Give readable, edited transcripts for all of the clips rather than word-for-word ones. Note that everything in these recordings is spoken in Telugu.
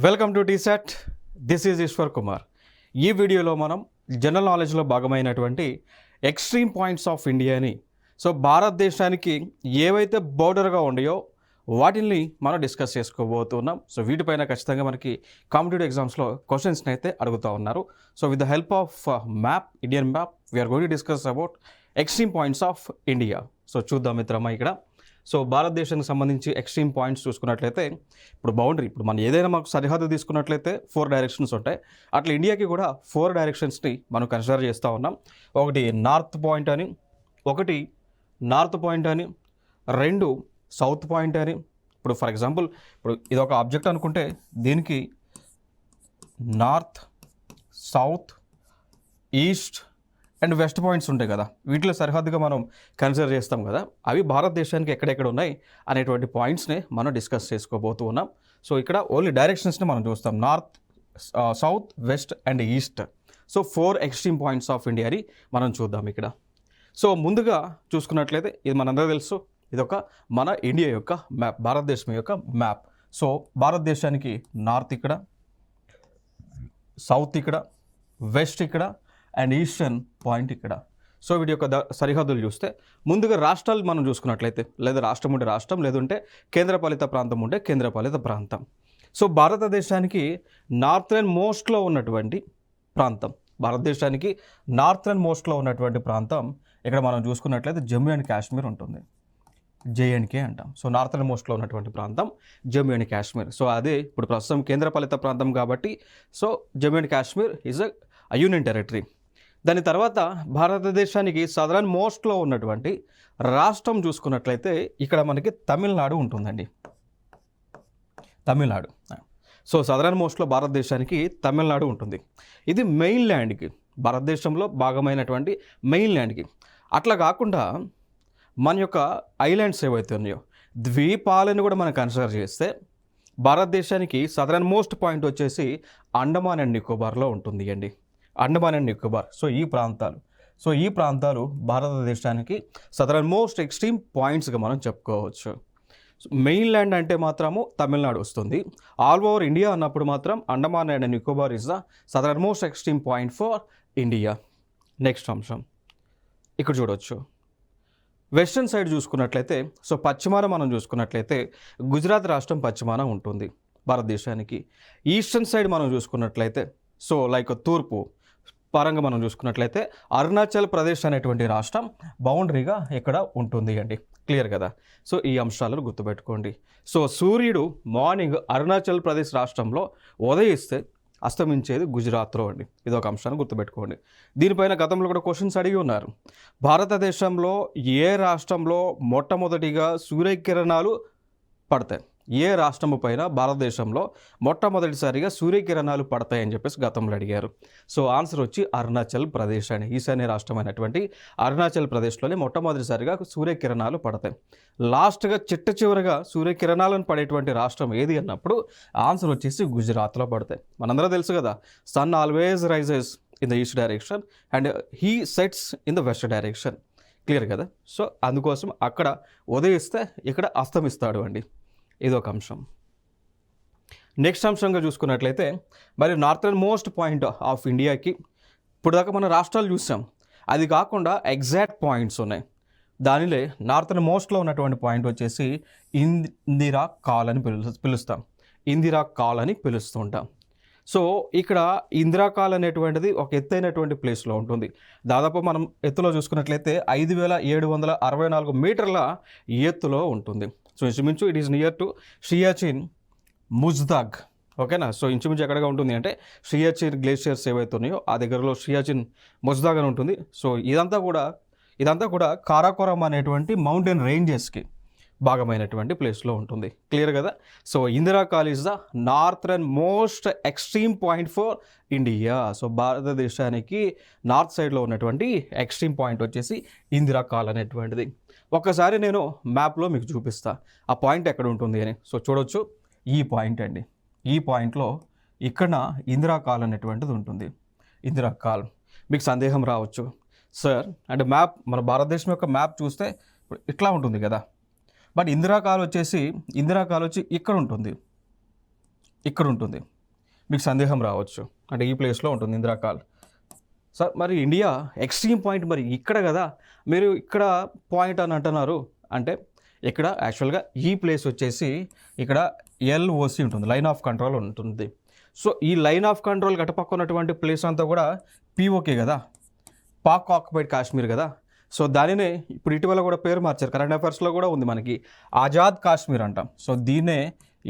Welcome to T SAT. This is Eshwar Kumar. ఈ వీడియోలో మనం జనరల్ నాలెడ్జ్లో భాగమైనటువంటి ఎక్స్ట్రీమ్ పాయింట్స్ ఆఫ్ ఇండియాని, సో భారతదేశానికి ఏవైతే బోర్డర్గా ఉన్నాయో వాటిని మనం డిస్కస్ చేసుకోబోతున్నాం. సో వీటిపైన ఖచ్చితంగా మనకి కాంపిటేటివ్ ఎగ్జామ్స్లో క్వశ్చన్స్ని అయితే అడుగుతూ ఉన్నారు. So with the help of map, Indian map, we are going to discuss about extreme points of India. So చూద్దాం మిత్రమా ఇక్కడ. సో భారతదేశానికి సంబంధించి ఎక్స్ట్రీమ్ పాయింట్స్ చూసుకున్నట్లయితే ఇప్పుడు బౌండరీ, ఇప్పుడు మనం ఏదైనా మనకు సరిహద్దు తీసుకున్నట్లయితే 4 డైరెక్షన్స్ ఉంటాయి. అట్లా ఇండియాకి కూడా 4 డైరెక్షన్స్ని మనం కన్సిడర్ చేస్తూ ఉన్నాం. ఒకటి నార్త్ పాయింట్ అని, ఒకటి నార్త్ పాయింట్ అని, 2 సౌత్ పాయింట్ అని. ఇప్పుడు ఫర్ ఎగ్జాంపుల్ ఇప్పుడు ఇది ఒక ఆబ్జెక్ట్ అనుకుంటే దీనికి north, south, east and west points ఉంటాయి కదా, వీటిలో సరిహద్దుగా మనం కన్సిడర్ చేస్తాం కదా. అవి భారతదేశానికి ఎక్కడెక్కడ ఉన్నాయి అనేటువంటి పాయింట్స్ని మనం డిస్కస్ చేసుకోబోతూ ఉన్నాం. సో ఇక్కడ ఓన్లీ డైరెక్షన్స్ని మనం చూస్తాం, north, south, west and east. So 4 extreme points of ఇండియాని మనం చూద్దాం ఇక్కడ. సో ముందుగా చూసుకున్నట్లయితే ఇది మనందరూ తెలుసు, ఇదొక మన ఇండియా యొక్క మ్యాప్, భారతదేశం యొక్క మ్యాప్. సో భారతదేశానికి నార్త్ ఇక్కడ, సౌత్ ఇక్కడ, వెస్ట్ ఇక్కడ అండ్ ఈస్టర్న్ పాయింట్ ఇక్కడ. సో వీటి యొక్క సరిహద్దులు చూస్తే ముందుగా రాష్ట్రాలు మనం చూసుకున్నట్లయితే, లేదా రాష్ట్రం ఉంటే రాష్ట్రం, లేదంటే కేంద్రపాలిత ప్రాంతం ఉంటే కేంద్రపాలిత ప్రాంతం. సో భారతదేశానికి నార్థర్న్ మోస్ట్లో ఉన్నటువంటి ప్రాంతం, భారతదేశానికి నార్థర్న్ మోస్ట్లో ఉన్నటువంటి ప్రాంతం ఇక్కడ మనం చూసుకున్నట్లయితే జమ్మూ అండ్ కాశ్మీర్ ఉంటుంది, జేఎండ్కే అంటాం. సో నార్థర్న్ మోస్ట్లో ఉన్నటువంటి ప్రాంతం జమ్మూ అండ్ కాశ్మీర్. సో అదే ఇప్పుడు ప్రస్తుతం కేంద్రపాలిత ప్రాంతం కాబట్టి so Jammu and Kashmir is a union territory. దాని తర్వాత భారతదేశానికి సదరన్ మోస్ట్లో ఉన్నటువంటి రాష్ట్రం చూసుకున్నట్లయితే ఇక్కడ మనకి తమిళనాడు ఉంటుందండి, తమిళనాడు. సో సదరన్ మోస్ట్లో భారతదేశానికి తమిళనాడు ఉంటుంది. ఇది మెయిన్ ల్యాండ్కి, భారతదేశంలో భాగమైనటువంటి మెయిన్ ల్యాండ్కి. అట్లా కాకుండా మన యొక్క ఐలాండ్స్ ఏవైతే ఉన్నాయో, ద్వీపాలను కూడా మనం కన్సిడర్ చేస్తే భారతదేశానికి సదరన్ మోస్ట్ పాయింట్ వచ్చేసి అండమాన్ అండ్ నికోబార్లో ఉంటుంది అండి, అండమాన్ అండ్ నికోబార్. సో ఈ ప్రాంతాలు భారతదేశానికి సదరన్ మోస్ట్ ఎక్స్ట్రీమ్ పాయింట్స్గా మనం చెప్పుకోవచ్చు. మెయిన్ ల్యాండ్ అంటే మాత్రము తమిళనాడు వస్తుంది. ఆల్ ఓవర్ ఇండియా అన్నప్పుడు మాత్రం Andaman and Nicobar is the southern most extreme point for India. Next అంశం ఇక్కడ చూడవచ్చు, వెస్టర్న్ సైడ్ చూసుకున్నట్లయితే, సో పశ్చిమాన మనం చూసుకున్నట్లయితే గుజరాత్ రాష్ట్రం పశ్చిమాన ఉంటుంది భారతదేశానికి. ఈస్టర్న్ సైడ్ మనం చూసుకున్నట్లయితే, సో లైక్ తూర్పు పరంగా మనం చూసుకున్నట్లయితే అరుణాచల్ ప్రదేశ్ అనేటువంటి రాష్ట్రం బౌండరీగా ఇక్కడ ఉంటుంది అండి. క్లియర్ కదా. సో ఈ అంశాలను గుర్తుపెట్టుకోండి. సో సూర్యుడు మార్నింగ్ అరుణాచల్ ప్రదేశ్ రాష్ట్రంలో ఉదయిస్తే అస్తమించేది గుజరాత్లో అండి. ఇది ఒక అంశాన్ని గుర్తుపెట్టుకోండి. దీనిపైన గతంలో కూడా క్వశ్చన్స్ అడిగి ఉన్నారు. భారతదేశంలో ఏ రాష్ట్రంలో మొట్టమొదటిగా సూర్యకిరణాలు పడతాయి, ఏ రాష్ట్రము పైన భారతదేశంలో మొట్టమొదటిసారిగా సూర్యకిరణాలు పడతాయని చెప్పేసి గతంలో అడిగారు. సో ఆన్సర్ వచ్చి అరుణాచల్ ప్రదేశ్ అని, ఈశాన్య రాష్ట్రమైనటువంటి అరుణాచల్ ప్రదేశ్లోనే మొట్టమొదటిసారిగా సూర్యకిరణాలు పడతాయి. లాస్ట్గా చిట్ట చివరిగా సూర్యకిరణాలను పడేటువంటి రాష్ట్రం ఏది అన్నప్పుడు ఆన్సర్ వచ్చేసి గుజరాత్లో పడతాయి. మనందరూ తెలుసు కదా, sun always rises in the east direction and he sets in the west direction. Clear కదా. సో అందుకోసం అక్కడ ఉదయిస్తే ఇక్కడ అస్తమిస్తాడు అండి. ఇది ఒక అంశం. నెక్స్ట్ అంశంగా చూసుకున్నట్లయితే మరి నార్థర్న్ మోస్ట్ పాయింట్ ఆఫ్ ఇండియాకి ఇప్పుడు దాకా మన రాష్ట్రాలు చూసాం, అది కాకుండా ఎగ్జాక్ట్ పాయింట్స్ ఉన్నాయి. దానిలో నార్థర్న్ మోస్ట్లో ఉన్నటువంటి పాయింట్ వచ్చేసి ఇందిరా కాల్ అని పిలుస్తాం, ఇందిరా కాల్ అని పిలుస్తుంటాం. సో ఇక్కడ ఇందిరా కాల్ అనేటువంటిది ఒక ఎత్తైనటువంటి ప్లేస్లో ఉంటుంది. దాదాపు మనం ఎత్తులో చూసుకున్నట్లయితే 5764 మీటర్ల ఎత్తులో ఉంటుంది. సో ఇంచుమించు ఇట్ ఈస్ నియర్ టు షియాచిన్ ముజ్దాగ్. ఓకేనా. సో ఇంచుమించు ఎక్కడగా ఉంటుంది అంటే షియాచిన్ గ్లేషియర్స్ ఏవైతే ఉన్నాయో ఆ దగ్గరలో షియాచిన్ ముజ్దాగ్ అని ఉంటుంది. సో ఇదంతా కూడా కారాకోరం అనేటువంటి మౌంటైన్ రేంజెస్కి భాగమైనటువంటి ప్లేస్లో ఉంటుంది. క్లియర్ కదా. So Indira call is the northern most extreme point for India. So భారతదేశానికి నార్త్ సైడ్లో ఉన్నటువంటి ఎక్స్ట్రీమ్ పాయింట్ వచ్చేసి ఇందిరా కాల్ అనేటువంటిది. ఒక్కసారి నేను మ్యాప్లో మీకు చూపిస్తా ఆ పాయింట్ ఎక్కడ ఉంటుంది అని. సో చూడొచ్చు, ఈ పాయింట్ అండి, ఈ పాయింట్లో ఇక్కడ ఇందిరా కాల్ అనేటువంటిది ఉంటుంది. ఇందిరా కాల్. మీకు సందేహం రావచ్చు, సార్ అంటే మ్యాప్, మన భారతదేశం యొక్క మ్యాప్ చూస్తే ఇట్లా ఉంటుంది కదా, బట్ ఇందిరా కాల్ వచ్చి ఇక్కడ ఉంటుంది, ఇక్కడ ఉంటుంది. మీకు సందేహం రావచ్చు, అంటే ఈ ప్లేస్లో ఉంటుంది ఇందిరాకాల్. సార్ మరి ఇండియా ఎక్స్ట్రీమ్ పాయింట్ మరి ఇక్కడ కదా, మీరు ఇక్కడ పాయింట్ అని అంటున్నారు అంటే ఇక్కడ యాక్చువల్గా ఈ ప్లేస్ వచ్చేసి ఇక్కడ ఎల్ఓసి ఉంటుంది, లైన్ ఆఫ్ కంట్రోల్ ఉంటుంది. సో ఈ లైన్ ఆఫ్ కంట్రోల్ గటపక్క ఉన్నటువంటి ప్లేస్ అంతా కూడా పిఓకే కదా, పాక్ ఆక్యుపైడ్ కాశ్మీర్ కదా. సో దానినే ఇప్పుడు ఇటీవల కూడా పేరు మార్చారు, కరెంట్ అఫైర్స్లో కూడా ఉంది మనకి, ఆజాద్ కాశ్మీర్ అంటాం. సో దీన్నే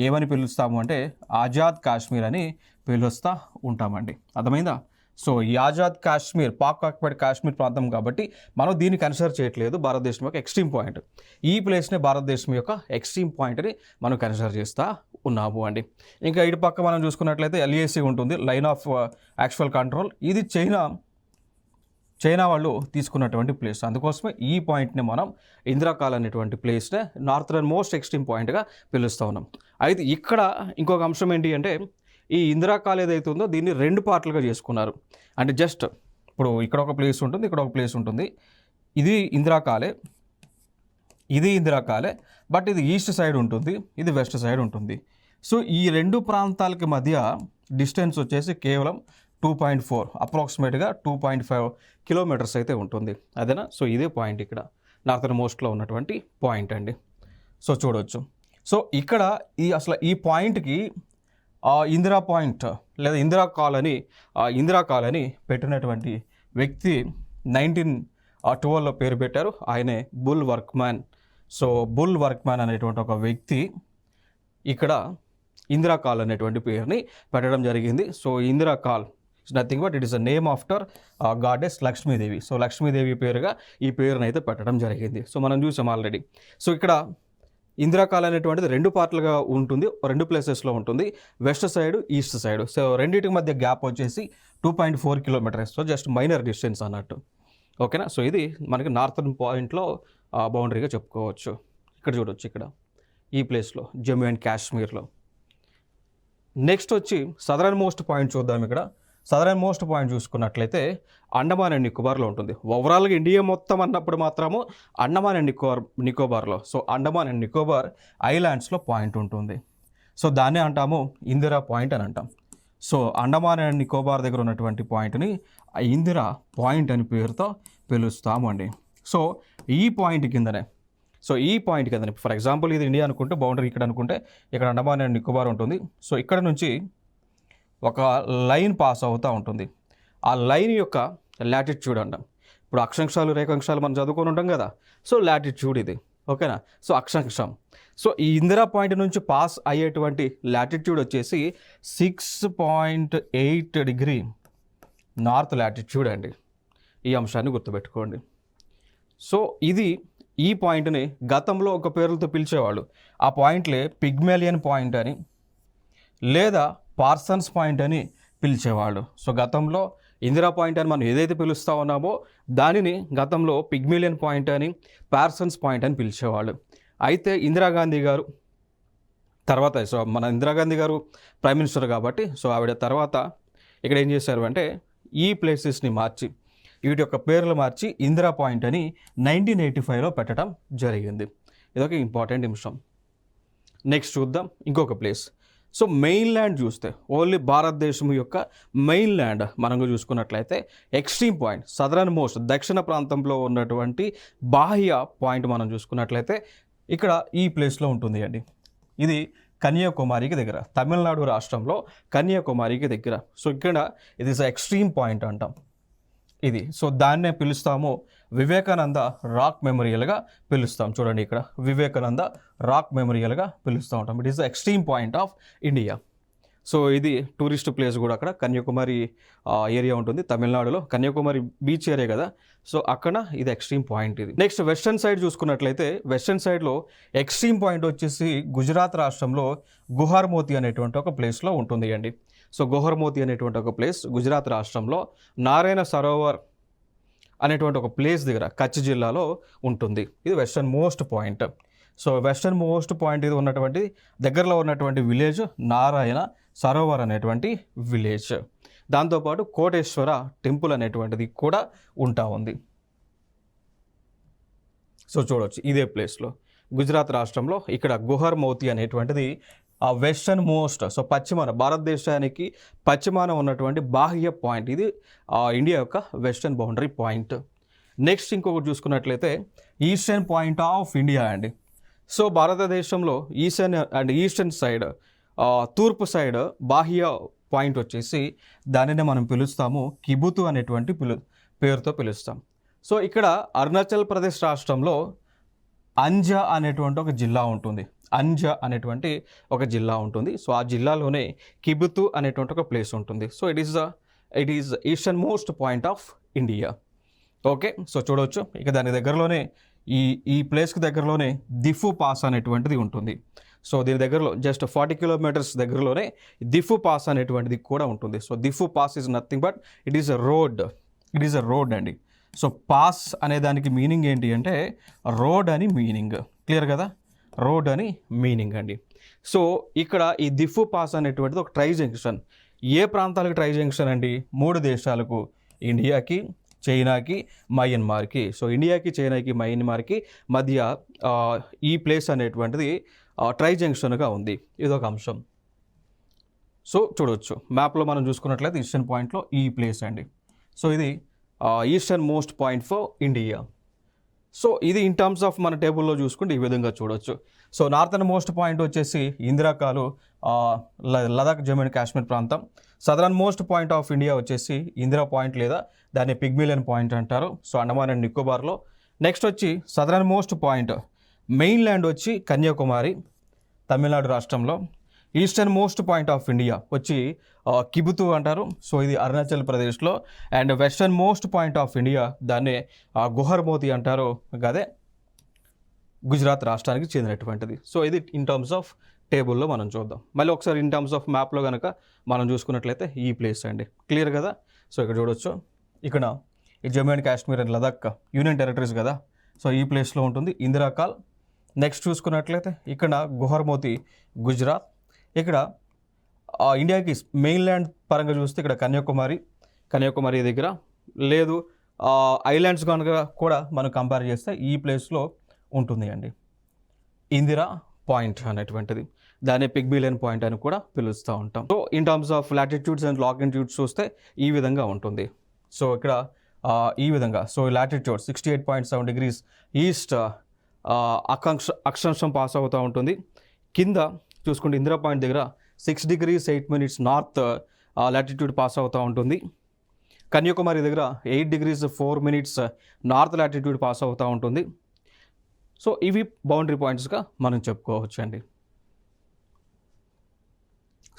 ఏమని పిలుస్తాము అంటే ఆజాద్ కాశ్మీర్ అని పిలుస్తూ ఉంటామండి, అర్థమైందా? సో ఈ ఆజాద్ కాశ్మీర్ పాక్ ఆక్యుపైడ్ కాశ్మీర్ ప్రాంతం కాబట్టి మనం దీన్ని కన్సిడర్ చేయట్లేదు భారతదేశం యొక్క ఎక్స్ట్రీమ్ పాయింట్. ఈ ప్లేస్నే భారతదేశం యొక్క ఎక్స్ట్రీమ్ పాయింట్ని మనం కన్సిడర్ చేస్తూ ఉన్నాము అండి. ఇంకా ఇటు పక్క మనం చూసుకున్నట్లయితే ఎల్ఏసి ఉంటుంది, లైన్ ఆఫ్ యాక్చువల్ కంట్రోల్. ఇది చైనా వాళ్ళు తీసుకున్నటువంటి ప్లేస్, అందుకోసమే ఈ పాయింట్ని మనం ఇందిరాకాల్ అనేటువంటి ప్లేస్నే నార్థరన్ మోస్ట్ ఎక్స్ట్రీమ్ పాయింట్గా పిలుస్తూ ఉన్నాం. అయితే ఇక్కడ ఇంకొక అంశం ఏంటి అంటే ఈ ఇందిరాకాల్ ఏదైతే ఉందో దీన్ని 2 పార్ట్లుగా చేసుకున్నారు. అంటే జస్ట్ ఇప్పుడు ఇక్కడ ఒక ప్లేస్ ఉంటుంది, ఇక్కడ ఒక ప్లేస్ ఉంటుంది. ఇది ఇందిరాకాలే, బట్ ఇది ఈస్ట్ సైడ్ ఉంటుంది, ఇది వెస్ట్ సైడ్ ఉంటుంది. సో ఈ 2 ప్రాంతాలకి మధ్య డిస్టెన్స్ వచ్చేసి కేవలం 2.4 అప్రాక్సిమేట్గా 2.5 కిలోమీటర్స్ అయితే ఉంటుంది, అదేనా? సో ఇదే పాయింట్ ఇక్కడ నార్థన్ మోస్ట్లో ఉన్నటువంటి పాయింట్ అండి. సో చూడవచ్చు. సో ఇక్కడ అసలు ఈ పాయింట్కి ఇందిరా పాయింట్ లేదా ఇందిరాకాల్ అని పెట్టినటువంటి వ్యక్తి 1912లో పేరు పెట్టారు, ఆయనే Bullock Workman. So Bullock Workman అనేటువంటి ఒక వ్యక్తి ఇక్కడ ఇందిరాకాల్ అనేటువంటి పేరుని పెట్టడం జరిగింది. So Indira Col it's nothing but it is a name after goddess Lakshmidevi. So Lakshmidevi పేరుగా ఈ పేరుని అయితే పెట్టడం జరిగింది. సో మనం చూసాం ఆల్రెడీ. సో ఇక్కడ ఇందిరాకాల్ అనేటువంటిది 2 పార్ట్లుగా ఉంటుంది, 2 ప్లేసెస్లో ఉంటుంది, west side east side. So రెండింటికి మధ్య గ్యాప్ వచ్చేసి 2.4 kilometres. So just minor distance అన్నట్టు, ఓకేనా? సో ఇది మనకి నార్థన్ పాయింట్లో బౌండరీగా చెప్పుకోవచ్చు. ఇక్కడ చూడవచ్చు, ఇక్కడ ఈ ప్లేస్లో జమ్మూ అండ్ కాశ్మీర్లో. నెక్స్ట్ వచ్చి సదరన్ మోస్ట్ పాయింట్ చూద్దాం. ఇక్కడ సదరన్ మోస్ట్ పాయింట్ చూసుకున్నట్లయితే అండమాన్ అండ్ నికోబార్లో ఉంటుంది. ఓవరాల్గా ఇండియా మొత్తం అన్నప్పుడు మాత్రము అండమాన్ అండ్ నికోబార్లో, సో అండమాన్ అండ్ నికోబార్ ఐలాండ్స్లో పాయింట్ ఉంటుంది. సో దాన్నే అంటాము ఇందిరా పాయింట్ అని అంటాం. సో అండమాన్ అండ్ నికోబార్ దగ్గర ఉన్నటువంటి పాయింట్ని ఇందిరా పాయింట్ అని పేరుతో పిలుస్తాము అండి. సో ఈ పాయింట్ కిందనే ఫర్ ఎగ్జాంపుల్ ఇది ఇండియా అనుకుంటే బౌండరీ ఇక్కడ అనుకుంటే ఇక్కడ అండమాన్ అండ్ నికోబార్ ఉంటుంది. సో ఇక్కడ నుంచి ఒక లైన్ పాస్ అవుతూ ఉంటుంది. ఆ లైన్ యొక్క లాటిట్యూడ్ అంటాం. ఇప్పుడు అక్షాంశాలు రేఖాంశాలు మనం చదువుకొని ఉంటాం కదా, సో లాటిట్యూడ్ ఇది, ఓకేనా? సో అక్షాంశం. సో ఈ ఇందిరా పాయింట్ నుంచి పాస్ అయ్యేటువంటి లాటిట్యూడ్ వచ్చేసి 6.8 డిగ్రీ నార్త్ లాటిట్యూడ్ అండి. ఈ అంశాన్ని గుర్తుపెట్టుకోండి. సో ఈ పాయింట్ని గతంలో ఒక పేర్లతో పిలిచేవాళ్ళు. ఆ పాయింట్లే పిగ్మేలియన్ పాయింట్ అని లేదా పార్సన్స్ పాయింట్ అని పిలిచేవాళ్ళు. సో గతంలో ఇందిరా పాయింట్ అని మనం ఏదైతే పిలుస్తూ ఉన్నామో దానిని గతంలో పిగ్మేలియన్ పాయింట్ అని, పార్సన్స్ పాయింట్ అని పిలిచేవాళ్ళు. అయితే ఇందిరాగాంధీ గారు తర్వాత, సో మన ఇందిరాగాంధీ గారు ప్రైమ్ మినిస్టర్ కాబట్టి, సో ఆవిడ తర్వాత ఇక్కడ ఏం చేశారు అంటే ఈ ప్లేసెస్ని మార్చి, వీటి యొక్క పేర్లు మార్చి ఇందిరా పాయింట్ అని 1985లో పెట్టడం జరిగింది. ఇదొక ఇంపార్టెంట్ అంశం. నెక్స్ట్ చూద్దాం ఇంకొక ప్లేస్. సో మెయిన్ ల్యాండ్ చూస్తే ఓన్లీ భారతదేశం యొక్క మెయిన్ ల్యాండ్ మనం చూసుకున్నట్లయితే ఎక్స్ట్రీమ్ పాయింట్ సదరన్ మోస్ట్ దక్షిణ ప్రాంతంలో ఉన్నటువంటి బాహ్య పాయింట్ మనం చూసుకున్నట్లయితే ఇక్కడ ఈ ప్లేస్లో ఉంటుంది అండి. ఇది కన్యాకుమారికి దగ్గర, తమిళనాడు రాష్ట్రంలో కన్యాకుమారికి దగ్గర. సో ఇక్కడ ఇది ఎక్స్ట్రీమ్ పాయింట్ అంటాం ఇది. సో దాన్నే పిలుస్తాము వివేకానంద రాక్ మెమోరియల్గా పిలుస్తాం. చూడండి ఇక్కడ వివేకానంద రాక్ మెమోరియల్గా పిలుస్తూ ఉంటాం. It is the extreme point of India. So ఇది టూరిస్ట్ ప్లేస్ కూడా, అక్కడ కన్యాకుమారి ఏరియా ఉంటుంది తమిళనాడులో, కన్యాకుమారి బీచ్ ఏరియా కదా, సో అక్కడ ఇది ఎక్స్ట్రీమ్ పాయింట్ ఇది. నెక్స్ట్ వెస్టర్న్ సైడ్ చూసుకున్నట్లయితే వెస్టర్న్ సైడ్లో ఎక్స్ట్రీమ్ పాయింట్ వచ్చేసి గుజరాత్ రాష్ట్రంలో గుహార్మోతి అనేటువంటి ఒక ప్లేస్లో ఉంటుంది అండి. సో గుహార్మోతి అనేటువంటి ఒక ప్లేస్ గుజరాత్ రాష్ట్రంలో నారాయణ సరోవర్ అనేటువంటి ఒక ప్లేస్ దగ్గర కచ్ జిల్లాలో ఉంటుంది. ఇది western most point. So western most point ఇది ఉన్నటువంటి దగ్గరలో ఉన్నటువంటి విలేజ్ నారాయణ సరోవర్ అనేటువంటి విలేజ్. దాంతోపాటు కోటేశ్వర టెంపుల్ అనేటువంటిది కూడా ఉంటా ఉంది. సో చూడవచ్చు ఇదే ప్లేస్లో గుజరాత్ రాష్ట్రంలో ఇక్కడ గుహార్మోతి అనేటువంటిది వెస్టర్న్ మోస్ట్, సో పశ్చిమాన, భారతదేశానికి పశ్చిమాన ఉన్నటువంటి బాహ్య పాయింట్ ఇది ఇండియా యొక్క వెస్టర్న్ బౌండరీ పాయింట్. నెక్స్ట్ ఇంకొకటి చూసుకున్నట్లయితే ఈస్టర్న్ పాయింట్ ఆఫ్ ఇండియా అండి. సో భారతదేశంలో ఈస్టర్న్ సైడ్, తూర్పు సైడ్ బాహ్య పాయింట్ వచ్చేసి దానినే మనం పిలుస్తాము కిబుతు అనేటువంటి పేరుతో పిలుస్తాం. సో ఇక్కడ అరుణాచల్ ప్రదేశ్ రాష్ట్రంలో అంజా అనేటువంటి ఒక జిల్లా ఉంటుంది. అంజా అనేటువంటి ఒక జిల్లా ఉంటుంది. సో ఆ జిల్లాలోనే కిబుతు అనేటువంటి ఒక ప్లేస్ ఉంటుంది. So it is eastern most point of India. Okay, so చూడవచ్చు ఇక దాని దగ్గరలోనే ఈ ప్లేస్కి దగ్గరలోనే దిఫు పాస్ అనేటువంటిది ఉంటుంది. సో దీని దగ్గరలో జస్ట్ 40 కిలోమీటర్స్ దగ్గరలోనే దిఫు పాస్ అనేటువంటిది కూడా ఉంటుంది. So Diphu pass is nothing but it is a road అండి. సో పాస్ అనే దానికి మీనింగ్ ఏంటి అంటే రోడ్ అని మీనింగ్. క్లియర్ కదా, రోడ్ అని మీనింగ్ అండి. సో ఇక్కడ ఈ దిఫు పాస్ అనేటువంటిది ఒక ట్రై జంక్షన్. ఏ ప్రాంతాలకు ట్రై జంక్షన్ అండి? 3 దేశాలకు, ఇండియాకి, చైనాకి, మయన్మార్కి. సో ఇండియాకి, చైనాకి, మయన్మార్కి మధ్య ఈ ప్లేస్ అనేటువంటిది ట్రై జంక్షన్గా ఉంది. ఇదొక అంశం. సో చూడవచ్చు మ్యాప్లో మనం చూసుకున్నట్లయితే ఈస్టర్న్ పాయింట్లో ఈ ప్లేస్ అండి. సో ఇది eastern most point for India. So ఇది ఇన్ టర్మ్స్ ఆఫ్ మన టేబుల్లో చూసుకుంటే ఈ విధంగా చూడవచ్చు. సో నార్థన్ మోస్ట్ పాయింట్ వచ్చేసి ఇందిరాకాలు, లదాఖ్, జమ్మూ అండ్ కాశ్మీర్ ప్రాంతం. Southernmost point of India వచ్చేసి ఇందిరా పాయింట్ లేదా దాన్ని పిగ్మిలియన్ పాయింట్ అంటారు. సో అండమాన్ అండ్ నికోబార్లో. నెక్స్ట్ వచ్చి southernmost point mainland వచ్చి కన్యాకుమారి, తమిళనాడు రాష్ట్రంలో. Easternmost point of India వచ్చి కిబుతు అంటారు. సో ఇది అరుణాచల్ ప్రదేశ్లో. And westernmost point of India దాన్నే గుహర్మోతి అంటారు. అదే గుజరాత్ రాష్ట్రానికి చెందినటువంటిది. సో ఇది ఇన్ టర్మ్స్ ఆఫ్ టేబుల్లో మనం చూద్దాం. మళ్ళీ ఒకసారి ఇన్ టర్మ్స్ ఆఫ్ మ్యాప్లో కనుక మనం చూసుకున్నట్లయితే ఈ ప్లేస్ అండి. క్లియర్ కదా. సో ఇక్కడ చూడవచ్చు, ఇక్కడ ఈ Jammu and Kashmir and Ladakh union territories కదా. సో ఈ ప్లేస్లో ఉంటుంది ఇందిరాకాల్. నెక్స్ట్ చూసుకున్నట్లయితే ఇక్కడ గుహర్మోతి గుజరాత్. ఇక్కడ ఇండియాకి మెయిన్ ల్యాండ్ పరంగా చూస్తే ఇక్కడ కన్యాకుమారి దగ్గర లేదు. ఐలాండ్స్ కనుక కూడా మనం కంపేర్ చేస్తే ఈ ప్లేస్లో ఉంటుంది అండి ఇందిరా పాయింట్ అనేటువంటిది. దాన్ని పిగ్మిలియన్ పాయింట్ అని కూడా పిలుస్తూ ఉంటాం. So in terms of latitudes and longitudes చూస్తే ఈ విధంగా ఉంటుంది. సో ఇక్కడ ఈ విధంగా, సో లాటిట్యూడ్ 68.7 degrees ఈస్ట్ అక్షాంశం పాస్ అవుతూ ఉంటుంది. కింద చూసుకుంటే ఇందిరా పాయింట్ దగ్గర 6 degrees 8 minutes north latitude pass అవుతూ ఉంటుంది. కన్యాకుమారి దగ్గర 8 degrees 4 minutes north latitude pass అవుతూ ఉంటుంది. సో ఇవి బౌండరీ పాయింట్స్గా మనం చెప్పుకోవచ్చు అండి.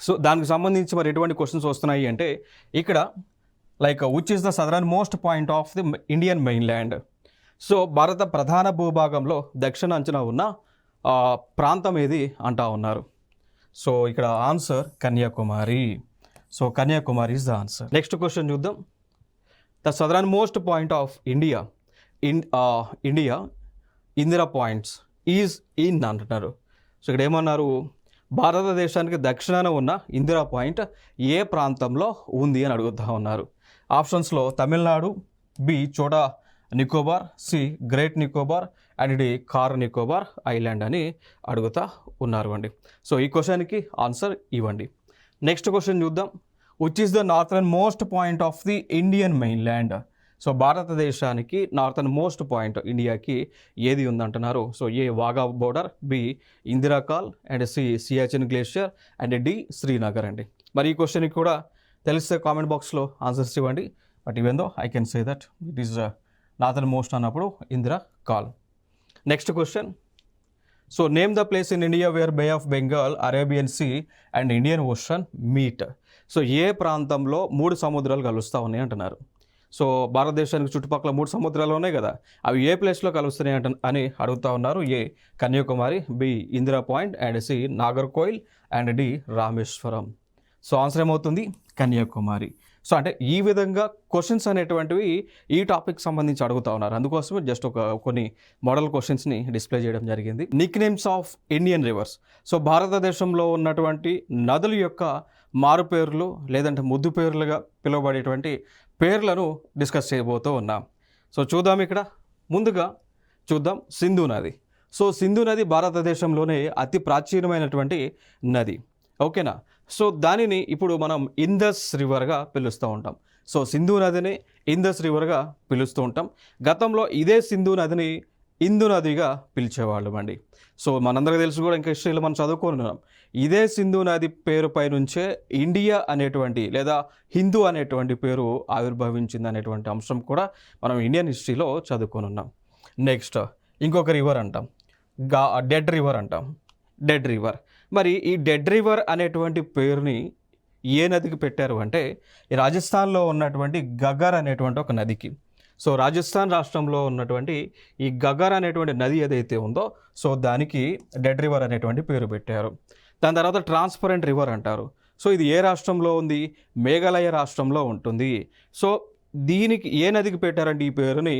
సో దానికి సంబంధించి మరి ఎటువంటి క్వశ్చన్స్ వస్తున్నాయి అంటే ఇక్కడ like which is the southernmost point of the Indian mainland. So భారత ప్రధాన భూభాగంలో దక్షిణ అంచున ఉన్న ప్రాంతం ఏది అంటా ఉన్నారు. సో ఇక్కడ answer Kanyakumari. So Kanyakumari is the answer. Next question చూద్దాం. The southernmost point of India Indira points is in అంటున్నారు. సో ఇక్కడ ఏమన్నారు, భారతదేశానికి దక్షిణాన ఉన్న ఇందిరా పాయింట్ ఏ ప్రాంతంలో ఉంది అని అడుగుతూ ఉన్నారు. ఆప్షన్స్లో Tamil Nadu, B Chota Nicobar, C great Nicobar and D Car Nicobar island అని అడుగుతూ ఉన్నారు అండి. సో ఈ క్వశ్చన్కి ఆన్సర్ ఇవ్వండి. నెక్స్ట్ క్వశ్చన్ చూద్దాం. Which is the northernmost point of the Indian mainland. So భారతదేశానికి నార్థన్ మోస్ట్ పాయింట్ ఇండియాకి ఏది ఉందంటున్నారు. So A Wagah border, B Indira Col and C Siachen glacier and D Srinagar అండి. మరి ఈ క్వశ్చన్కి కూడా తెలిస్తే కామెంట్ బాక్స్లో ఆన్సర్స్ ఇవ్వండి. But even though I can say that it is northernmost అన్నప్పుడు Indira Col. Next question. So name the place in India where Bay of Bengal, Arabian Sea and Indian Ocean meet. So ఏ ప్రాంతంలో 3 సముద్రాలు కలుస్తూ ఉన్నాయి అంటున్నారు. సో భారతదేశానికి చుట్టుపక్కల 3 సముద్రాలు ఉన్నాయి కదా, అవి ఏ ప్లేస్లో కలుస్తున్నాయి అని అడుగుతూ ఉన్నారు. A Kanyakumari, B Indira point and C Nagercoil and D Rameswaram. So answer ఏమవుతుంది కన్యాకుమారి. సో అంటే ఈ విధంగా క్వశ్చన్స్ అనేటువంటివి ఈ టాపిక్ సంబంధించి అడుగుతూ ఉన్నారు. అందుకోసమే జస్ట్ కొన్ని మోడల్ క్వశ్చన్స్ని డిస్ప్లే చేయడం జరిగింది. Nick names of Indian reverse. So భారతదేశంలో ఉన్నటువంటి నదుల యొక్క మారు పేర్లు లేదంటే ముద్దు పేర్లుగా పిలువబడేటువంటి పేర్లను డిస్కస్ చేయబోతూ ఉన్నాం. సో చూద్దాం. ఇక్కడ ముందుగా చూద్దాం సింధు నది. సో సింధు నది భారతదేశంలోనే అతి ప్రాచీనమైనటువంటి నది. ఓకేనా. సో దానిని ఇప్పుడు మనం ఇందస్ రివర్గా పిలుస్తూ ఉంటాం. సో సింధు నదిని ఇందస్ రివర్గా పిలుస్తూ ఉంటాం. గతంలో ఇదే సింధు నదిని ఇందు నదిగా పిలిచేవాళ్ళం అండి. సో మనందరికీ తెలుసు కూడా, ఇంకా హిస్టరీలో మనం చదువుకున్నాం. ఇదే సింధు నది పేరుపై నుంచే ఇండియా అనేటువంటి లేదా హిందూ అనేటువంటి పేరు ఆవిర్భవించింది అనేటువంటి అంశం కూడా మనం ఇండియన్ హిస్టరీలో చదువుకొని ఉన్నాం. నెక్స్ట్ ఇంకొక రివర్ అంటాం, డెడ్ రివర్ అంటాం. Dead river. మరి ఈ డెడ్ రివర్ అనేటువంటి పేరుని ఏ నదికి పెట్టారు అంటే, ఈ రాజస్థాన్లో ఉన్నటువంటి గగ్గర్ అనేటువంటి ఒక నదికి. సో రాజస్థాన్ రాష్ట్రంలో ఉన్నటువంటి ఈ గగ్గర్ అనేటువంటి నది ఏదైతే ఉందో, సో దానికి డెడ్ రివర్ అనేటువంటి పేరు పెట్టారు. దాని తర్వాత ట్రాన్స్పరెంట్ రివర్ అంటారు. సో ఇది ఏ రాష్ట్రంలో ఉంది? మేఘాలయ రాష్ట్రంలో ఉంటుంది. సో దీనికి ఏ నదికి పెట్టారంటే ఈ పేరుని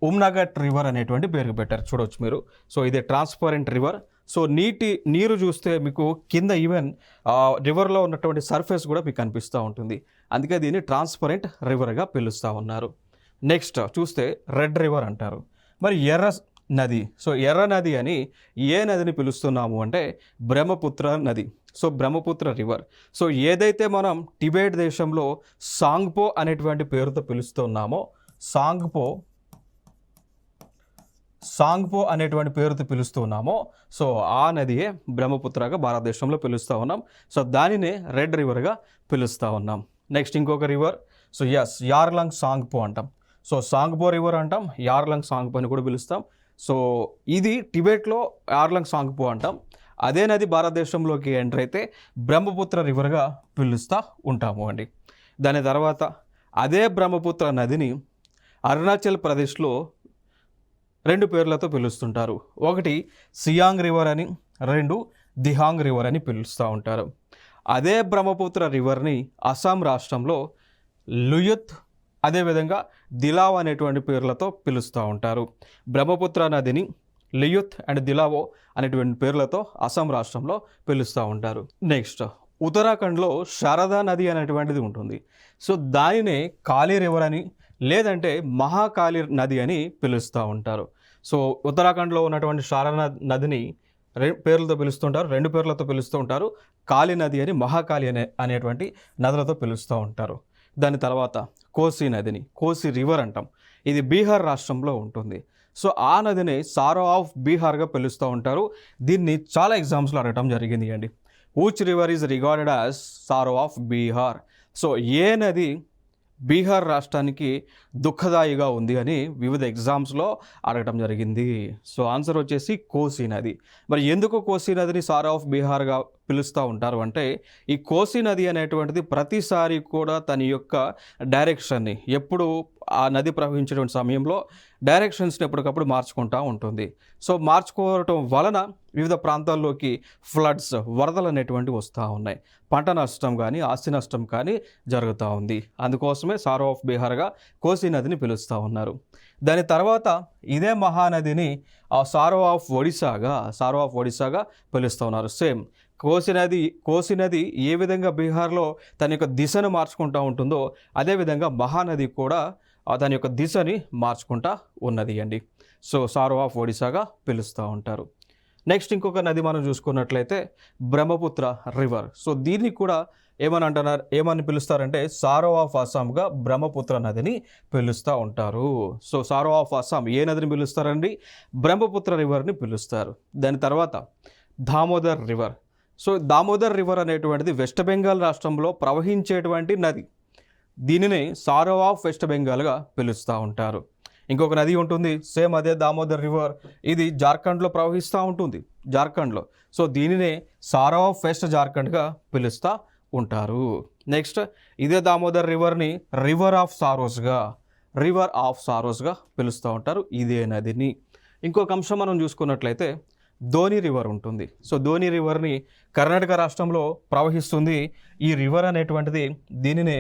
ఉమ్నగట్ రివర్ అనేటువంటి పేరుకి పెట్టారు. చూడవచ్చు మీరు. సో ఇది ట్రాన్స్పరెంట్ రివర్. సో నీరు చూస్తే మీకు కింద ఈవెన్ రివర్లో ఉన్నటువంటి సర్ఫేస్ కూడా మీకు కనిపిస్తూ ఉంటుంది. అందుకే దీన్ని ట్రాన్స్పరెంట్ రివర్గా పిలుస్తూ ఉన్నారు. నెక్స్ట్ చూస్తే రెడ్ రివర్ అంటారు. మరి ఎర్ర నది. సో ఎర్ర నది అని ఏ నదిని పిలుస్తున్నాము అంటే బ్రహ్మపుత్ర నది. So Brahmaputra river. సో ఏదైతే మనం టిబెట్ దేశంలో సాంగ్పో అనేటువంటి పేరుతో పిలుస్తున్నామో, సాంగ్పో అనేటువంటి పేరుతో పిలుస్తున్నామో, సో ఆ నదియే బ్రహ్మపుత్రగా భారతదేశంలో పిలుస్తూ ఉన్నాం. సో దానినే రెడ్ రివర్గా పిలుస్తూ ఉన్నాం. నెక్స్ట్ ఇంకొక రివర్. సో యార్లంగ్ సాంగ్పో అంటాం. సో సాంగ్పో రివర్ అంటాం, యార్లంగ్ సాంగ్పో అని కూడా పిలుస్తాం. సో ఇది టిబెట్లో యార్లంగ్ సాంగ్పో అంటాం. అదే నది భారతదేశంలోకి ఎంటర్ అయితే బ్రహ్మపుత్ర రివర్గా పిలుస్తూ ఉంటాము అండి. దాని తర్వాత అదే బ్రహ్మపుత్ర నదిని అరుణాచల్ ప్రదేశ్లో 2 పేర్లతో పిలుస్తుంటారు. ఒకటి సియాంగ్ రివర్ అని, 2 దిహాంగ్ రివర్ అని పిలుస్తూ ఉంటారు. అదే బ్రహ్మపుత్ర రివర్ని అస్సాం రాష్ట్రంలో లుయుత్, అదేవిధంగా దిలావ్ అనేటువంటి పేర్లతో పిలుస్తూ ఉంటారు. బ్రహ్మపుత్ర నదిని లియుత్ అండ్ దిలావో అనేటువంటి పేర్లతో అస్సాం రాష్ట్రంలో పిలుస్తూ ఉంటారు. నెక్స్ట్ ఉత్తరాఖండ్లో శారదా నది అనేటువంటిది ఉంటుంది. సో దానినే కాళీ రివర్ అని, లేదంటే మహాకాళి నది అని పిలుస్తూ ఉంటారు. సో ఉత్తరాఖండ్లో ఉన్నటువంటి శారదా నదిని 2 పేర్లతో పిలుస్తుంటారు, 2 పేర్లతో పిలుస్తూ ఉంటారు. కాళీ నది అని, మహాకాళి అనేటువంటి నదులతో పిలుస్తూ ఉంటారు. దాని తర్వాత కోసి నదిని కోసి రివర్ అంటాం. ఇది బీహార్ రాష్ట్రంలో ఉంటుంది. సో ఆ నదిని సారో ఆఫ్ బీహార్గా పిలుస్తూ ఉంటారు. దీన్ని చాలా ఎగ్జామ్స్లో అడగటం జరిగింది అండి. Which river is regarded as sorrow of Bihar. So ఏ నది బీహార్ రాష్ట్రానికి దుఃఖదాయిగా ఉంది అని వివిధ ఎగ్జామ్స్లో అడగటం జరిగింది. సో ఆన్సర్ వచ్చేసి కోసి నది. మరి ఎందుకు కోసి నదిని సారో ఆఫ్ బీహార్గా పిలుస్తూ ఉంటారు అంటే, ఈ కోసి నది అనేటువంటిది ప్రతిసారి కూడా తన యొక్క డైరెక్షన్ని ఎప్పుడు ఆ నది ప్రవహించేటువంటి సమయంలో డైరెక్షన్స్ని ఎప్పటికప్పుడు మార్చుకుంటూ ఉంటుంది. సో మార్చుకోవటం వలన వివిధ ప్రాంతాల్లోకి ఫ్లడ్స్, వరదలు అనేటువంటివి వస్తూ ఉన్నాయి. పంట నష్టం కానీ, ఆస్తి నష్టం కానీ జరుగుతూ ఉంది. అందుకోసమే సారో ఆఫ్ బీహార్గా కోసి నదిని పిలుస్తూ ఉన్నారు. దాని తర్వాత ఇదే మహానదిని సారో ఆఫ్ ఒడిశాగా పిలుస్తూ ఉన్నారు. సేమ్ కోసి నది ఏ విధంగా బీహార్లో తన యొక్క దిశను మార్చుకుంటూ ఉంటుందో, అదేవిధంగా మహానది కూడా దాని యొక్క దిశని మార్చుకుంటా ఉన్నది అండి. సో సారో ఆఫ్ ఒడిశాగా పిలుస్తూ ఉంటారు. నెక్స్ట్ ఇంకొక నది మనం చూసుకున్నట్లయితే బ్రహ్మపుత్ర రివర్. సో దీన్ని కూడా ఏమని పిలుస్తారంటే సారో ఆఫ్ అస్సాంగా బ్రహ్మపుత్ర నదిని పిలుస్తూ ఉంటారు. సో సారో ఆఫ్ అస్సాం ఏ నదిని పిలుస్తారండి? బ్రహ్మపుత్ర రివర్ని పిలుస్తారు. దాని తర్వాత Damodar river. So Damodar river అనేటువంటిది వెస్ట్ బెంగాల్ రాష్ట్రంలో ప్రవహించేటువంటి నది. దీనిని సారో ఆఫ్ వెస్ట్ బెంగాల్గా పిలుస్తూ ఉంటారు. ఇంకొక నది ఉంటుంది సేమ్ అదే దామోదర్ రివర్. ఇది జార్ఖండ్లో ప్రవహిస్తూ ఉంటుంది, జార్ఖండ్లో. సో దీనినే సారో ఆఫ్ వెస్ట్ జార్ఖండ్గా పిలుస్తూ ఉంటారు. నెక్స్ట్ ఇదే దామోదర్ రివర్ని రివర్ ఆఫ్ సారోస్గా పిలుస్తూ ఉంటారు ఇదే నదిని. ఇంకొక అంశం మనం చూసుకున్నట్లయితే ధోని రివర్ ఉంటుంది. సో ధోని రివర్ని కర్ణాటక రాష్ట్రంలో ప్రవహిస్తుంది. ఈ రివర్ అనేటువంటిది దీనినే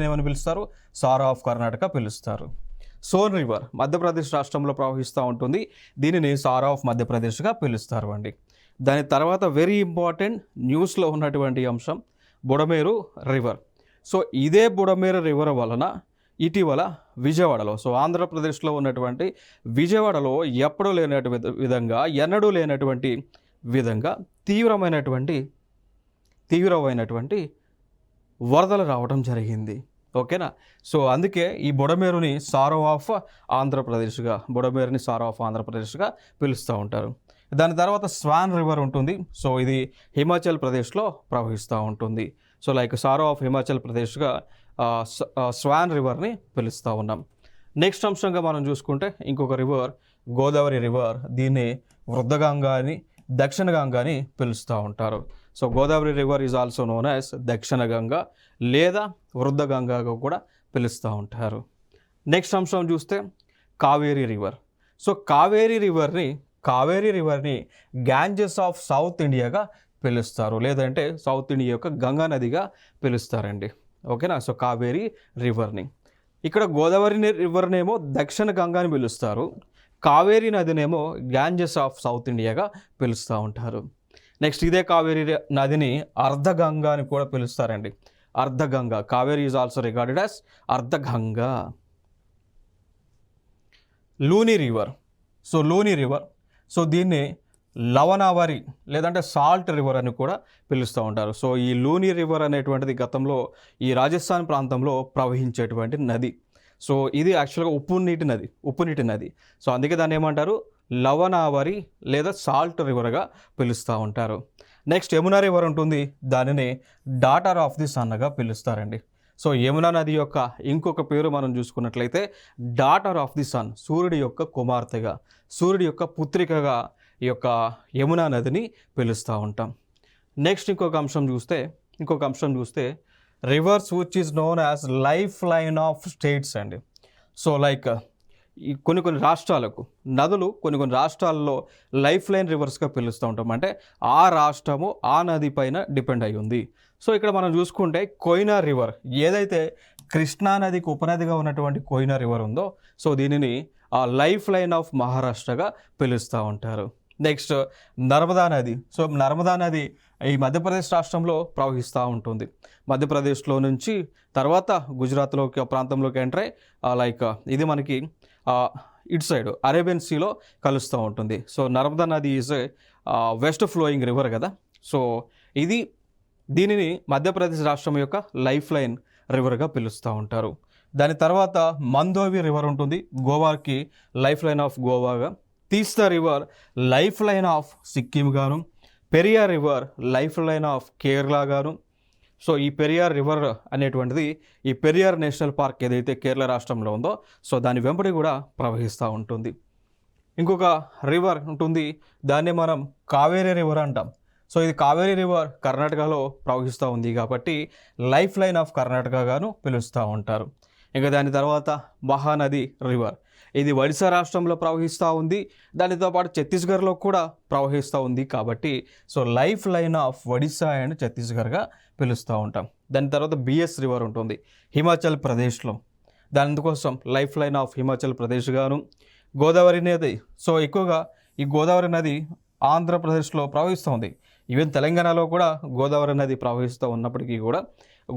ఏమని పిలుస్తారు? సారో ఆఫ్ కర్ణాటక పిలుస్తారు. సోన్ రివర్ మధ్యప్రదేశ్ రాష్ట్రంలో ప్రవహిస్తూ ఉంటుంది. దీనిని సారో ఆఫ్ మధ్యప్రదేశ్గా పిలుస్తారు అండి. దాని తర్వాత వెరీ ఇంపార్టెంట్ న్యూస్లో ఉన్నటువంటి అంశం బుడమేరు రివర్. సో ఇదే బుడమేరు రివర్ వలన ఇటీవల విజయవాడలో, సో ఆంధ్రప్రదేశ్లో ఉన్నటువంటి విజయవాడలో ఎప్పుడూ లేనటువంటి విధంగా, ఎన్నడూ లేనటువంటి విధంగా తీవ్రమైనటువంటి వరదలు రావడం జరిగింది. ఓకేనా. సో అందుకే ఈ బుడమేరుని సారో ఆఫ్ ఆంధ్రప్రదేశ్గా పిలుస్తూ ఉంటారు. దాని తర్వాత స్వాన్ రివర్ ఉంటుంది. సో ఇది హిమాచల్ ప్రదేశ్లో ప్రవహిస్తూ ఉంటుంది. So like sorrow of Himachal ప్రదేశ్గా స్వాన్ రివర్ని పిలుస్తూ ఉన్నాం. నెక్స్ట్ అంశంగా మనం చూసుకుంటే ఇంకొక రివర్ గోదావరి రివర్. దీన్ని వృద్ధగంగా అని, దక్షిణ గంగా అని పిలుస్తూ ఉంటారు. So Godavari river is also known as దక్షిణ గంగా లేదా వృద్ధగంగాగా కూడా పిలుస్తూ ఉంటారు. నెక్స్ట్ అంశం చూస్తే కావేరీ రివర్. సో కావేరీ రివర్ని గ్యాంజెస్ ఆఫ్ సౌత్ ఇండియాగా పిలుస్తారు, లేదంటే సౌత్ ఇండియా యొక్క గంగా నదిగా పిలుస్తారండి. ఓకేనా. సో కావేరీ రివర్ని, ఇక్కడ గోదావరి రివర్నేమో దక్షిణ గంగా అని పిలుస్తారు, కావేరీ నదినేమో గ్యాంజెస్ ఆఫ్ సౌత్ ఇండియాగా పిలుస్తూ ఉంటారు. నెక్స్ట్ ఇదే కావేరీ నదిని అర్ధగంగా అని కూడా పిలుస్తారండి. Ardhaganga, Kaveri is also regarded as Ardhaganga. Luni river. So దీన్ని లవణావరి లేదంటే సాల్ట్ రివర్ అని కూడా పిలుస్తూ ఉంటారు. సో ఈ లూని రివర్ అనేటువంటిది గతంలో ఈ రాజస్థాన్ ప్రాంతంలో ప్రవహించేటువంటి నది. సో ఇది యాక్చువల్గా ఉప్పు నీటి నది. సో అందుకే దాన్ని ఏమంటారు, లవణావరి లేదా సాల్ట్ రివర్గా పిలుస్తూ ఉంటారు. నెక్స్ట్ యమునా రివర్ ఉంటుంది. దానిని డాటర్ ఆఫ్ ది సన్గా పిలుస్తారండి. సో యమునా నది యొక్క ఇంకొక పేరు మనం చూసుకున్నట్లయితే డాటర్ ఆఫ్ ది సన్, సూర్యుడి యొక్క కుమార్తెగా, సూర్యుడి యొక్క పుత్రికగా ఈ యొక్క యమునా నదిని పిలుస్తూ ఉంటాం. నెక్స్ట్ ఇంకొక అంశం చూస్తే reverse which is known as life line of states అండి. సో లైక్ ఈ కొన్ని రాష్ట్రాలకు నదులు కొన్ని రాష్ట్రాల్లో లైఫ్ లైన్ రివర్స్గా పిలుస్తూ ఉంటాం. అంటే ఆ రాష్ట్రము ఆ నది పైన డిపెండ్ అయి ఉంది. సో ఇక్కడ మనం చూసుకుంటే కోయినా రివర్, ఏదైతే కృష్ణా నదికి ఉపనదిగా ఉన్నటువంటి కోయినా రివర్ ఉందో, సో దీనిని ఆ లైఫ్ లైన్ ఆఫ్ మహారాష్ట్రగా పిలుస్తూ ఉంటారు. నెక్స్ట్ నర్మదా నది. సో నర్మదా నది ఈ మధ్యప్రదేశ్ రాష్ట్రంలో ప్రవహిస్తూ ఉంటుంది. మధ్యప్రదేశ్లో నుంచి తర్వాత గుజరాత్లోకి ప్రాంతంలోకి ఎంటర్ అయ్యి లైక్ ఇది మనకి ఇటు సైడ్ అరేబియన్ సీలో కలుస్తూ ఉంటుంది. సో నర్మదా నది ఈజ్ వెస్ట్ ఫ్లోయింగ్ రివర్ కదా. సో దీనిని మధ్యప్రదేశ్ రాష్ట్రం యొక్క లైఫ్ లైన్ రివర్గా పిలుస్తూ ఉంటారు. దాని తర్వాత మందోవి రివర్ ఉంటుంది, గోవాకి లైఫ్ లైన్ ఆఫ్ గోవాగా. Teesta river lifeline of Sikkim గాను, Periyar river lifeline of Kerala గాను. సో ఈ పెరియార్ రివర్ అనేటువంటిది ఈ పెరియార్ నేషనల్ పార్క్ ఏదైతే కేరళ రాష్ట్రంలో ఉందో, సో దాని వెంబడి కూడా ప్రవహిస్తూ ఉంటుంది. ఇంకొక రివర్ ఉంటుంది, దాన్ని మనం కావేరీ రివర్ అంటాం. సో ఇది కావేరీ రివర్ కర్ణాటకలో ప్రవహిస్తూ ఉంది కాబట్టి లైఫ్ లైన్ ఆఫ్ కర్ణాటక గాను పిలుస్తూ ఉంటారు. ఇంకా దాని తర్వాత మహానది రివర్, ఇది ఒడిశా రాష్ట్రంలో ప్రవహిస్తూ ఉంది, దానితో పాటు ఛత్తీస్గఢ్లో కూడా ప్రవహిస్తూ ఉంది కాబట్టి so lifeline of Odisha and ఛత్తీస్గఢ్గా పిలుస్తూ ఉంటాం. దాని తర్వాత బిఎస్ రివర్ ఉంటుంది హిమాచల్ ప్రదేశ్లో, దానికోసం life line of Himachal Pradesh గాను. గోదావరి నది, సో ఎక్కువగా ఈ గోదావరి నది ఆంధ్రప్రదేశ్లో ప్రవహిస్తుంది. ఈవెన్ తెలంగాణలో కూడా గోదావరి నది ప్రవహిస్తూ ఉన్నప్పటికీ కూడా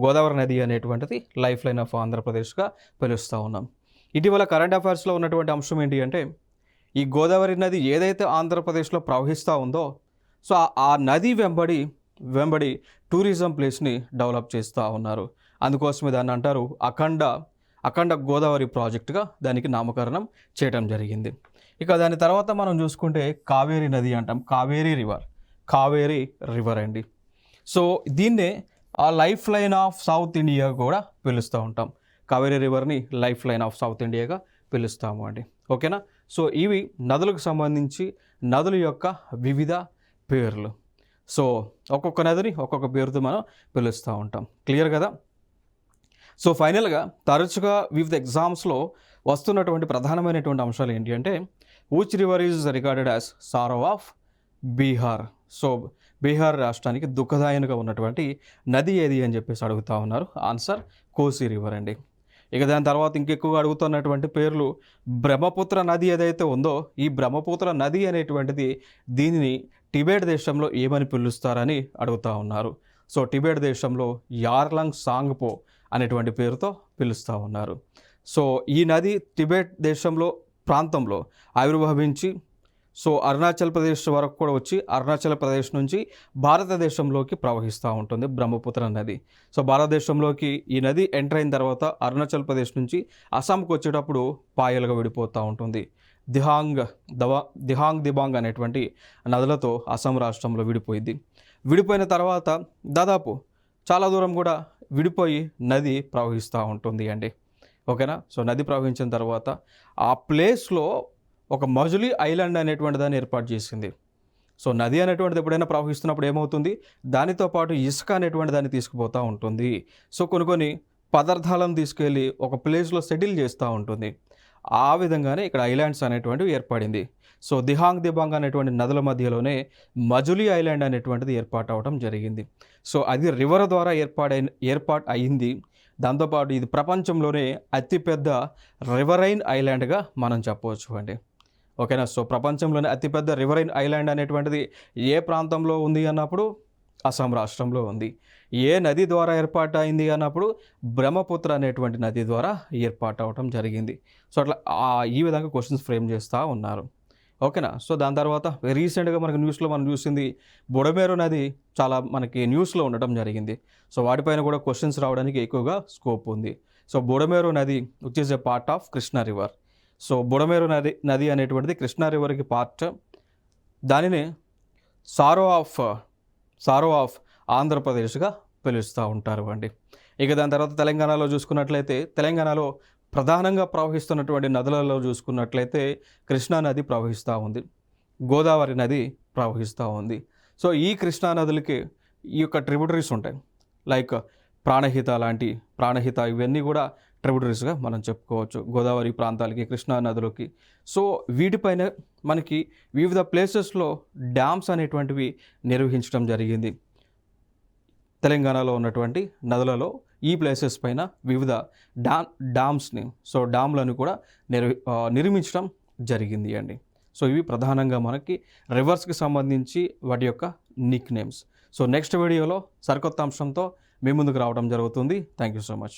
గోదావరి నది అనేటువంటిది లైఫ్ లైన్ ఆఫ్ ఆంధ్రప్రదేశ్గా పిలుస్తూ ఉన్నాం. ఇటీవల కరెంట్ అఫైర్స్లో ఉన్నటువంటి అంశం ఏంటి అంటే, ఈ గోదావరి నది ఏదైతే ఆంధ్రప్రదేశ్లో ప్రవహిస్తూ ఉందో, సో ఆ నది వెంబడి టూరిజం ప్లేస్ని డెవలప్ చేస్తూ ఉన్నారు. అందుకోసమే దాన్ని అంటారు అఖండ గోదావరి ప్రాజెక్టుగా దానికి నామకరణం చేయడం జరిగింది. ఇక దాని తర్వాత మనం చూసుకుంటే కావేరీ నది అంటాం, కావేరీ రివర్ అండి. సో దీన్నే ఆ lifeline of South India కూడా పిలుస్తూ ఉంటాం. కావేరీ రివర్ని లైఫ్ లైన్ ఆఫ్ సౌత్ ఇండియాగా పిలుస్తాము అండి. ఓకేనా. సో ఇవి నదులకు సంబంధించి నదుల యొక్క వివిధ పేర్లు. సో ఒక్కొక్క నదిని ఒక్కొక్క పేరుతో మనం పిలుస్తూ ఉంటాం. క్లియర్ కదా. సో ఫైనల్గా తరచుగా వివిధ ఎగ్జామ్స్లో వస్తున్నటువంటి ప్రధానమైనటువంటి అంశాలు ఏంటి అంటే, which river is regarded as sorrow of Bihar. So Bihar రాష్ట్రానికి దుఃఖదాయనిగా ఉన్నటువంటి నది ఏది అని చెప్పేసి అడుగుతూ ఉన్నారు. ఆన్సర్ కోసి రివర్ అండి. ఇక దాని తర్వాత ఇంకెక్కువగా అడుగుతున్నటువంటి పేర్లు బ్రహ్మపుత్ర నది ఏదైతే ఉందో, ఈ బ్రహ్మపుత్ర నది అనేటువంటిది దీనిని టిబెట్ దేశంలో ఏమని పిలుస్తారని అడుగుతూ ఉన్నారు. సో టిబెట్ దేశంలో యార్లంగ్ సాంగ్పో అనేటువంటి పేరుతో పిలుస్తూ ఉన్నారు. సో ఈ నది టిబెట్ దేశంలో ప్రాంతంలో ఆవిర్భవించి సో అరుణాచల్ ప్రదేశ్ వరకు కూడా వచ్చి అరుణాచల్ ప్రదేశ్ నుంచి భారతదేశంలోకి ప్రవహిస్తూ ఉంటుంది బ్రహ్మపుత్ర నది. సో భారతదేశంలోకి ఈ నది ఎంటర్ అయిన తర్వాత అరుణాచల్ ప్రదేశ్ నుంచి అస్సాంకి వచ్చేటప్పుడు పాయలుగా విడిపోతూ ఉంటుంది. దిహాంగ్ దిబాంగ్ అనేటువంటి నదులతో అస్సాం రాష్ట్రంలో విడిపోయింది. విడిపోయిన తర్వాత దాదాపు చాలా దూరం కూడా విడిపోయి నది ప్రవహిస్తూ ఉంటుంది అండి. ఓకేనా. సో నది ప్రవహించిన తర్వాత ఆ ప్లేస్లో ఒక మజులీ ఐలాండ్ అనేటువంటి దాన్ని ఏర్పాటు చేసింది. సో నది అనేటువంటిది ఎప్పుడైనా ప్రవహిస్తున్నప్పుడు ఏమవుతుంది, దానితో పాటు ఇసుక అనేటువంటి దాన్ని తీసుకుపోతూ ఉంటుంది. సో కొన్ని పదార్థాలను తీసుకెళ్ళి ఒక ప్లేస్లో సెటిల్ చేస్తూ ఉంటుంది. ఆ విధంగానే ఇక్కడ ఐలాండ్స్ అనేటువంటివి ఏర్పడింది. సో దిహాంగ్ దిబాంగ్ అనేటువంటి నదుల మధ్యలోనే మజులీ ఐలాండ్ అనేటువంటిది ఏర్పాటు అవడం జరిగింది. సో అది రివర్ ద్వారా ఏర్పాటు అయింది. దాంతోపాటు ఇది ప్రపంచంలోనే అతిపెద్ద రివరైన్ ఐలాండ్గా మనం చెప్పవచ్చు అండి. ఓకేనా. సో ప్రపంచంలోనే అతిపెద్ద రివరైన్ ఐలాండ్ అనేటువంటిది ఏ ప్రాంతంలో ఉంది అన్నప్పుడు అస్సాం రాష్ట్రంలో ఉంది. ఏ నది ద్వారా ఏర్పాటు అయింది అన్నప్పుడు బ్రహ్మపుత్ర అనేటువంటి నది ద్వారా ఏర్పాటు అవడం జరిగింది. సో అట్లా ఈ విధంగా క్వశ్చన్స్ ఫ్రేమ్ చేస్తూ ఉన్నారు. ఓకేనా. సో దాని తర్వాత రీసెంట్గా మనకి న్యూస్లో మనం చూసింది బుడమేరు నది చాలా మనకి న్యూస్లో ఉండటం జరిగింది. సో వాటిపైన కూడా క్వశ్చన్స్ రావడానికి ఎక్కువగా స్కోప్ ఉంది. సో బుడమేరు నది which is a part of Krishna river. So Budameru నది అనేటువంటిది కృష్ణా రివర్కి పార్ట్. దానిని సారో ఆఫ్ ఆంధ్రప్రదేశ్గా పిలుస్తూ ఉంటారు అండి. ఇక దాని తర్వాత తెలంగాణలో చూసుకున్నట్లయితే తెలంగాణలో ప్రధానంగా ప్రవహిస్తున్నటువంటి నదులలో చూసుకున్నట్లయితే కృష్ణా నది ప్రవహిస్తూ ఉంది, గోదావరి నది ప్రవహిస్తూ ఉంది. సో ఈ కృష్ణా నదులకి ఈ యొక్క ట్రిబ్యూటరీస్ ఉంటాయి, లైక్ ప్రాణహిత ఇవన్నీ కూడా ట్రిబ్యూటరీస్గా మనం చెప్పుకోవచ్చు గోదావరి ప్రాంతాలకి, కృష్ణా నదులకి. సో వీటిపైన మనకి వివిధ ప్లేసెస్లో డ్యామ్స్ అనేటువంటివి నిర్వహించడం జరిగింది. తెలంగాణలో ఉన్నటువంటి నదులలో ఈ ప్లేసెస్ పైన వివిధ డామ్లను కూడా నిర్మించడం జరిగింది అండి. సో ఇవి ప్రధానంగా మనకి రివర్స్కి సంబంధించి వాటి యొక్క నిక్ నేమ్స్. సో నెక్స్ట్ వీడియోలో సరికొత్త అంశంతో మీ ముందుకు రావడం జరుగుతుంది. Thank you so much.